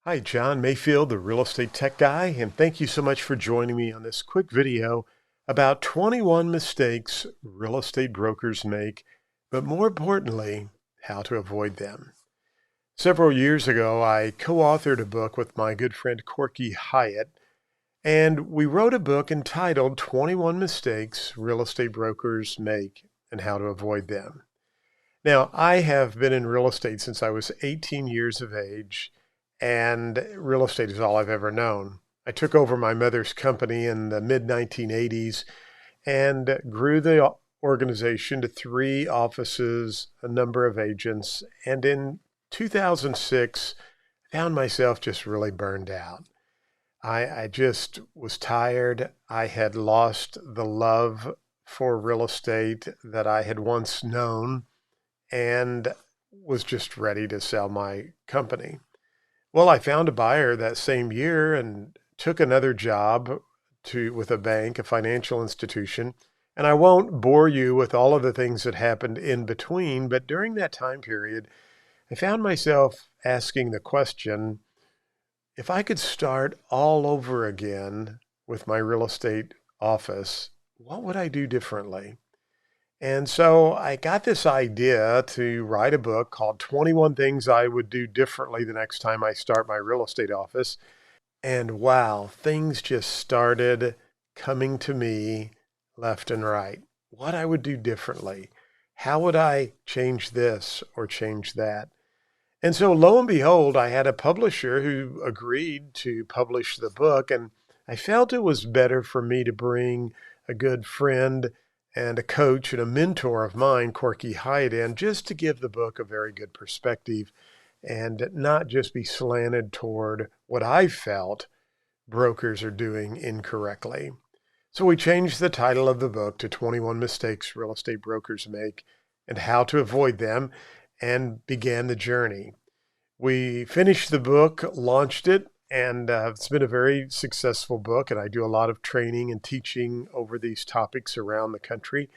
Hi, John Mayfield, the real estate tech guy, and thank you so much for joining me on this quick video about 21 mistakes real estate brokers make, but more importantly, how to avoid them. Several years ago, I co-authored a book with my good friend Corky Hyatt, and we wrote a book entitled 21 Mistakes Real Estate Brokers Make and How to Avoid Them. Now, I have been in real estate since I was 18 years of age, and real estate is all I've ever known. I took over my mother's company in the mid 1980s and grew the organization to 3 offices, a number of agents, and in 2006, found myself just really burned out. I just was tired. I had lost the love for real estate that I had once known and was just ready to sell my company. Well, I found a buyer that same year and took another job with a bank, a financial institution. And I won't bore you with all of the things that happened in between, but during that time period, I found myself asking the question, if I could start all over again with my real estate office, what would I do differently? And so I got this idea to write a book called 21 Things I Would Do Differently the Next Time I Start My Real Estate Office. And wow, things just started coming to me left and right. What I would do differently. How would I change this or change that? And so lo and behold, I had a publisher who agreed to publish the book. And I felt it was better for me to bring a good friend and a coach and a mentor of mine, Corky Hyatt, in just to give the book a very good perspective and not just be slanted toward what I felt brokers are doing incorrectly. So we changed the title of the book to 21 Mistakes Real Estate Brokers Make and How to Avoid Them, and began the journey. We finished the book, launched it, and it's been a very successful book. And I do a lot of training and teaching over these topics around the country.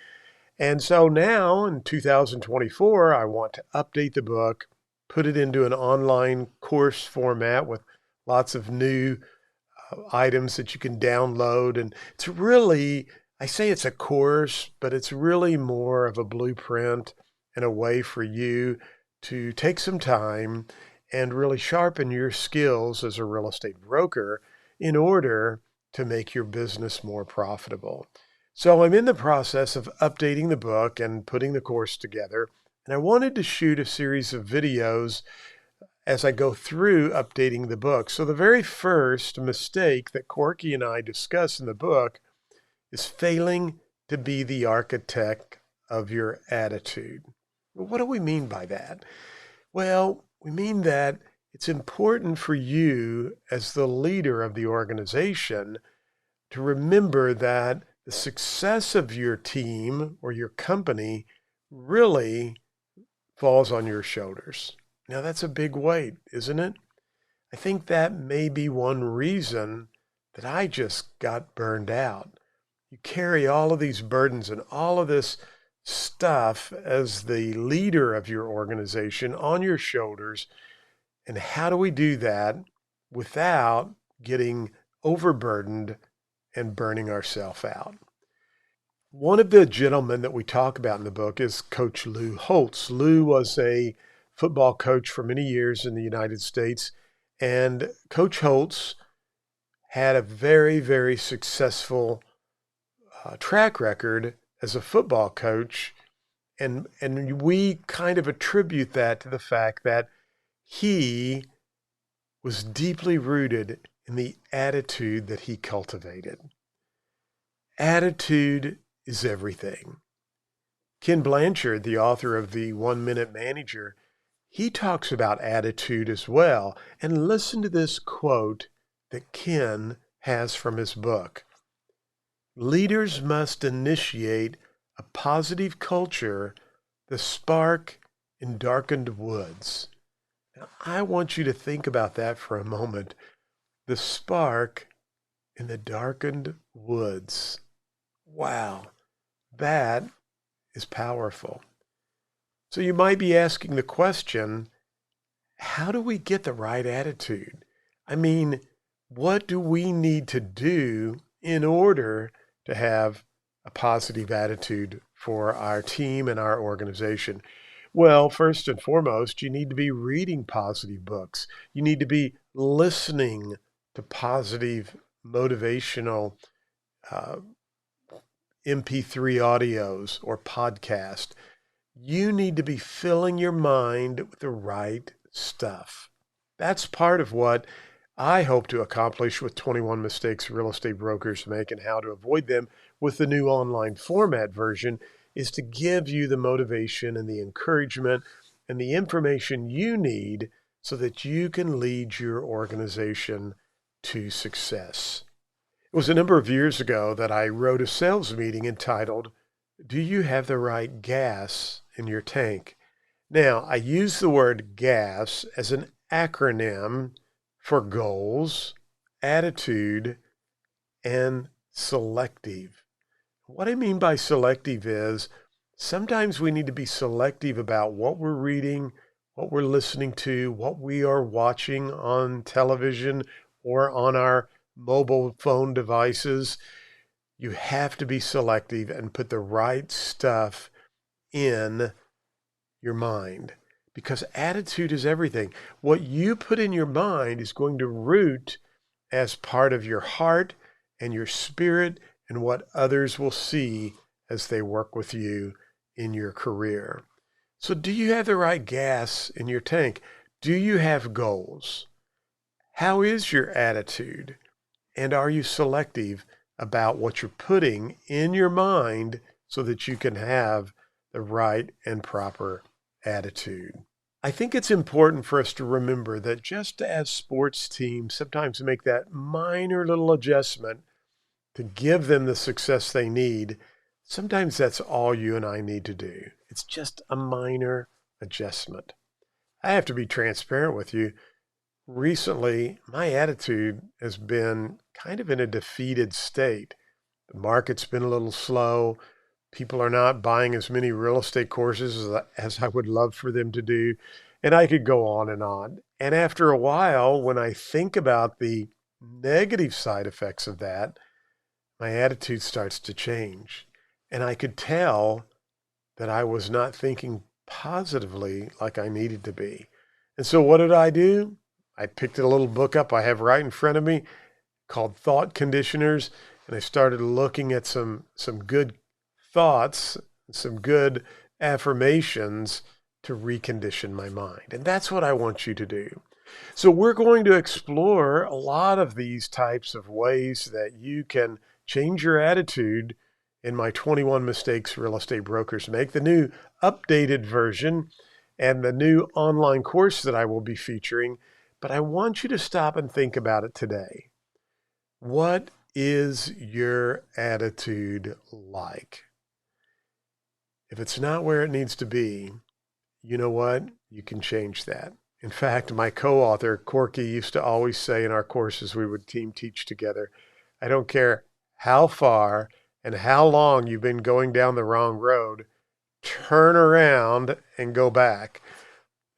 And so now in 2024, I want to update the book, put it into an online course format with lots of new items that you can download. And it's really, I say it's a course, but it's really more of a blueprint and a way for you to take some time and really sharpen your skills as a real estate broker in order to make your business more profitable. So I'm in the process of updating the book and putting the course together. And I wanted to shoot a series of videos as I go through updating the book. So the very first mistake that Corky and I discuss in the book is failing to be the architect of your attitude. What do we mean by that? Well, we mean that it's important for you as the leader of the organization to remember that the success of your team or your company really falls on your shoulders. Now, that's a big weight, isn't it? I think that may be one reason that I just got burned out. You carry all of these burdens and all of this stuff as the leader of your organization on your shoulders. And how do we do that without getting overburdened and burning ourselves out? One of the gentlemen that we talk about in the book is Coach Lou Holtz. Lou was a football coach for many years in the United States, and Coach Holtz had a very, very successful track record as a football coach, and we kind of attribute that to the fact that he was deeply rooted in the attitude that he cultivated. Attitude is everything. Ken Blanchard, the author of The 1 Minute Manager, he talks about attitude as well. And listen to this quote that Ken has from his book. Leaders must initiate a positive culture, the spark in darkened woods. Now, I want you to think about that for a moment. The spark in the darkened woods. Wow, that is powerful. So you might be asking the question, how do we get the right attitude? I mean, what do we need to do in order to have a positive attitude for our team and our organization? Well, first and foremost, you need to be reading positive books. You need to be listening to positive, motivational uh, MP3 audios or podcast. You need to be filling your mind with the right stuff. That's part of what I hope to accomplish with 21 Mistakes Real Estate Brokers Make and how to avoid them with the new online format version, is to give you the motivation and the encouragement and the information you need so that you can lead your organization to success. It was a number of years ago that I wrote a sales meeting entitled, "Do You Have the Right Gas in Your Tank?" Now, I use the word gas as an acronym for goals, attitude, and selective. What I mean by selective is sometimes we need to be selective about what we're reading, what we're listening to, what we are watching on television or on our mobile phone devices. You have to be selective and put the right stuff in your mind, because attitude is everything. What you put in your mind is going to root as part of your heart and your spirit and what others will see as they work with you in your career. So do you have the right gas in your tank? Do you have goals? How is your attitude? And are you selective about what you're putting in your mind so that you can have the right and proper attitude? I think it's important for us to remember that just as sports teams sometimes make that minor little adjustment to give them the success they need, sometimes that's all you and I need to do. It's just a minor adjustment. I have to be transparent with you. Recently, my attitude has been kind of in a defeated state. The market's been a little slow. People are not buying as many real estate courses as I would love for them to do. And I could go on and on. And after a while, when I think about the negative side effects of that, my attitude starts to change. And I could tell that I was not thinking positively like I needed to be. And so what did I do? I picked a little book up I have right in front of me called Thought Conditioners, and I started looking at some good thoughts, some good affirmations to recondition my mind. And that's what I want you to do. So we're going to explore a lot of these types of ways that you can change your attitude in my 21 Mistakes Real Estate Brokers Make, the new updated version and the new online course that I will be featuring. But I want you to stop and think about it today. What is your attitude like? If it's not where it needs to be, you know what? You can change that. In fact, my co-author, Corky, used to always say in our courses we would team teach together, I don't care how far and how long you've been going down the wrong road, turn around and go back.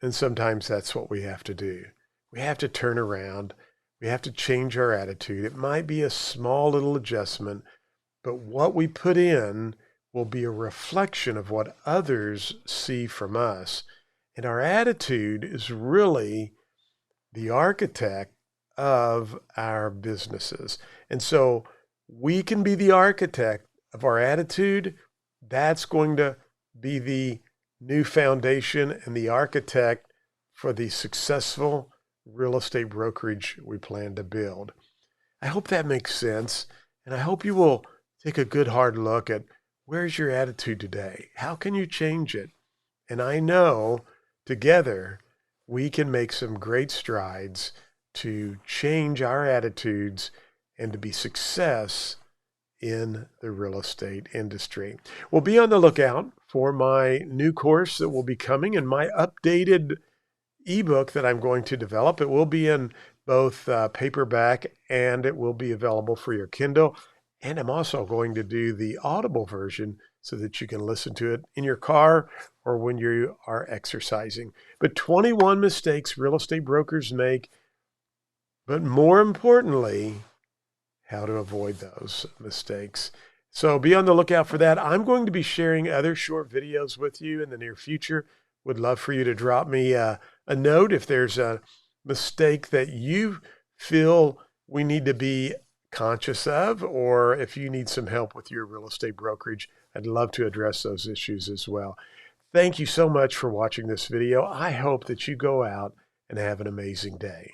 And sometimes that's what we have to do. We have to turn around. We have to change our attitude. It might be a small little adjustment, but what we put in will be a reflection of what others see from us. And our attitude is really the architect of our businesses. And so we can be the architect of our attitude. That's going to be the new foundation and the architect for the successful real estate brokerage we plan to build. I hope that makes sense. And I hope you will take a good hard look at where's your attitude today? How can you change it? And I know together we can make some great strides to change our attitudes and to be success in the real estate industry. We'll be on the lookout for my new course that will be coming and my updated ebook that I'm going to develop. It will be in both paperback and it will be available for your Kindle. And I'm also going to do the Audible version so that you can listen to it in your car or when you are exercising. But 21 Mistakes Real Estate Brokers Make. but more importantly, how to avoid those mistakes. So be on the lookout for that. I'm going to be sharing other short videos with you in the near future. Would love for you to drop me a note if there's a mistake that you feel we need to be conscious of, or if you need some help with your real estate brokerage. I'd love to address those issues as well. Thank you so much for watching this video. I hope that you go out and have an amazing day.